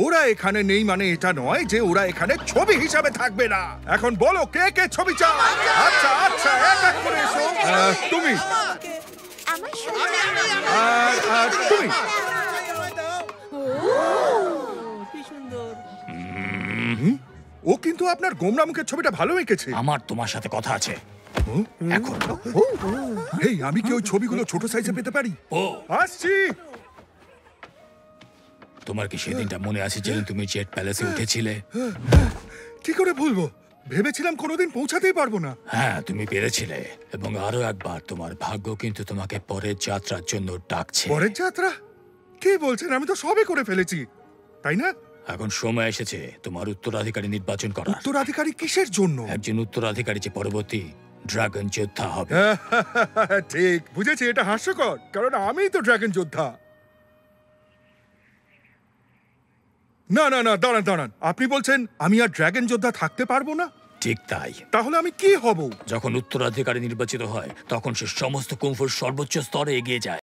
ওরা এখানে নেই মানে এটা নয় যে ওরা এখানে ছবি হিসাবে থাকবে না। এখন বলো কে কে ছবি চাও? আচ্ছা আচ্ছা, এক এক করে এসো। তুমি আমার সোনা তুমি কি সুন্দর। ও কিন্তু আপনার গোমরা মুখের ছবিটা ভালো এঁকেছে। আমার তোমার সাথে কথা আছে এখন। এই আমি কি ওই ছবিগুলো ছোট সাইজে পেতে পারি? ও আসছি। তোমার কি সেদিনটা মনে আছে যেদিন তুমি জেট প্যালেসে উঠেছিলে? কি করে ভুলবো? ভেবেছিলাম কোনোদিন পৌঁছাতেই পারবো না। হ্যাঁ, তুমি পেরেছিলে। এবং আরো একবার তোমার ভাগ্য কিন্তু তোমাকে পরের যাত্রার জন্য ডাকছে। পরের যাত্রা? কি বলছেন? আমি তো সবই করে ফেলেছি, তাই না? এখন সময় এসেছে তোমার উত্তরাধিকারী নির্বাচন করার। উত্তরাধিকারী কিসের জন্য? একজন উত্তরাধিকারী যে পরবর্তী ড্রাগন যোদ্ধা হবে। ঠিক বুঝেছি, এটা হাস্যকর কারণ আমিই তো ড্রাগন যোদ্ধা। না না না, দাঁড়ান দাঁড়ান, আপনি বলছেন আমি আর ড্রাগন যোদ্ধা থাকতে পারবো না? ঠিক তাই। তাহলে আমি কি হব? যখন উত্তরাধিকারী নির্বাচিত হয় তখন সে সমস্ত কুংফুর সর্বোচ্চ স্তরে এগিয়ে যায়।